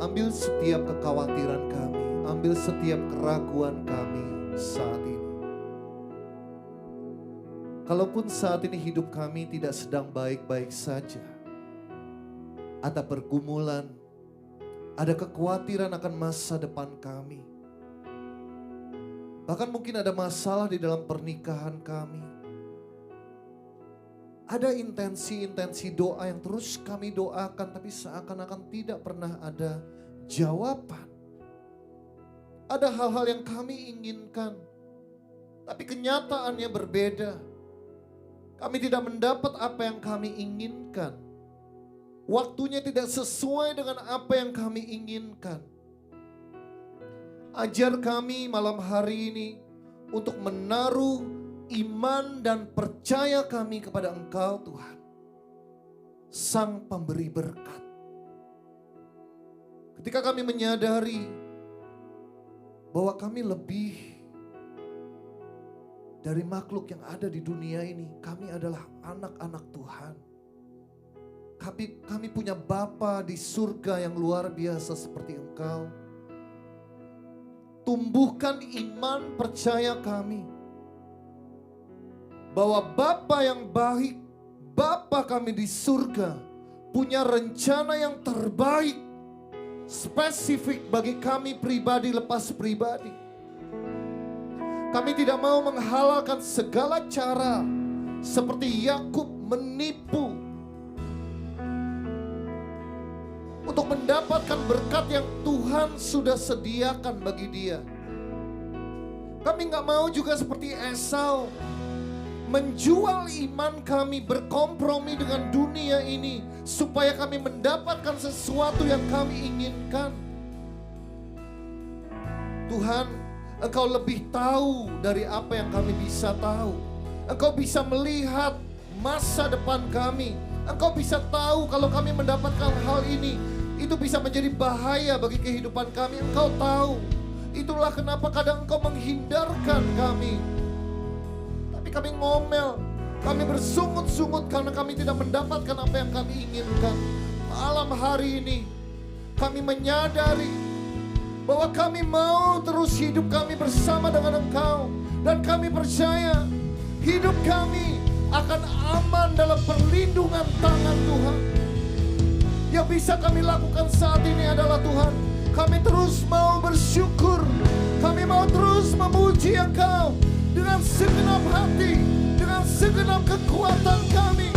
ambil setiap kekhawatiran kami, ambil setiap keraguan kami saat ini. Kalaupun saat ini hidup kami tidak sedang baik-baik saja, ada pergumulan, ada kekhawatiran akan masa depan kami. Bahkan mungkin ada masalah di dalam pernikahan kami. Ada intensi-intensi doa yang terus kami doakan tapi seakan-akan tidak pernah ada jawaban. Ada hal-hal yang kami inginkan tapi kenyataannya berbeda. Kami tidak mendapat apa yang kami inginkan. Waktunya tidak sesuai dengan apa yang kami inginkan. Ajar kami malam hari ini untuk menaruh iman dan percaya kami kepada Engkau Tuhan, Sang Pemberi berkat. Ketika kami menyadari bahwa kami lebih dari makhluk yang ada di dunia ini, kami adalah anak-anak Tuhan. Kami punya Bapa di surga yang luar biasa seperti Engkau. Tumbuhkan iman percaya kami bahwa Bapa yang baik, Bapa kami di surga, punya rencana yang terbaik, spesifik bagi kami pribadi lepas pribadi. Kami tidak mau menghalalkan segala cara seperti Yakub menipu untuk mendapatkan berkat yang Tuhan sudah sediakan bagi dia. Kami gak mau juga seperti Esau, menjual iman kami, berkompromi dengan dunia ini supaya kami mendapatkan sesuatu yang kami inginkan. Tuhan, Engkau lebih tahu dari apa yang kami bisa tahu. Engkau bisa melihat masa depan kami. Engkau bisa tahu kalau kami mendapatkan hal ini, itu bisa menjadi bahaya bagi kehidupan kami. Engkau tahu. Itulah kenapa kadang Engkau menghindarkan kami. Kami ngomel, kami bersungut-sungut karena kami tidak mendapatkan apa yang kami inginkan. Malam hari ini kami menyadari bahwa kami mau terus hidup kami bersama dengan Engkau. Dan kami percaya hidup kami akan aman dalam perlindungan tangan Tuhan. Yang bisa kami lakukan saat ini adalah Tuhan, kami terus mau bersyukur, kami mau terus memuji Engkau dengan segenap hati, dengan segenap kekuatan kami.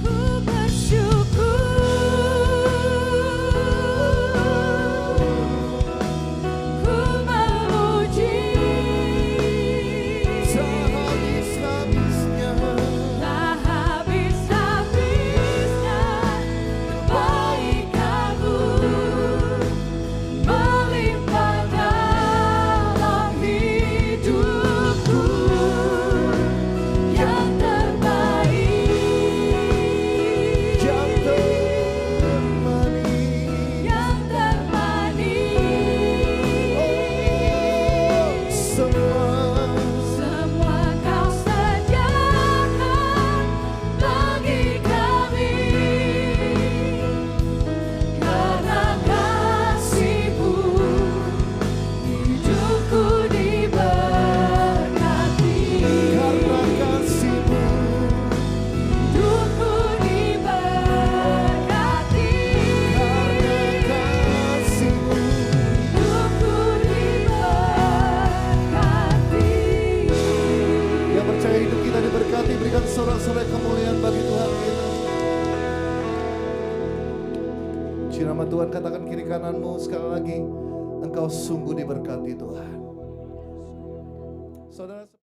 Ku bersyukur, ku memuji, Sehabis-habisnya, tak habis-habisnya kebaikan-Mu melimpah dalam hidupku. Yang terbaik, yang termanis, yang termanis, semua Kau sediakan bagi kami. Karena kasih-Mu hidupku diberkati. karena kasih-Mu. Hidupku diberkati. Karena kasih-Mu. Hidupku diberkati. Yang percaya hidup kita diberkati, berikan sorak-sorai kemuliaan bagi Tuhan kita. Puji nama Tuhan, katakan kiri kananmu sekali lagi, engkau sungguh diberkati Tuhan. Saudara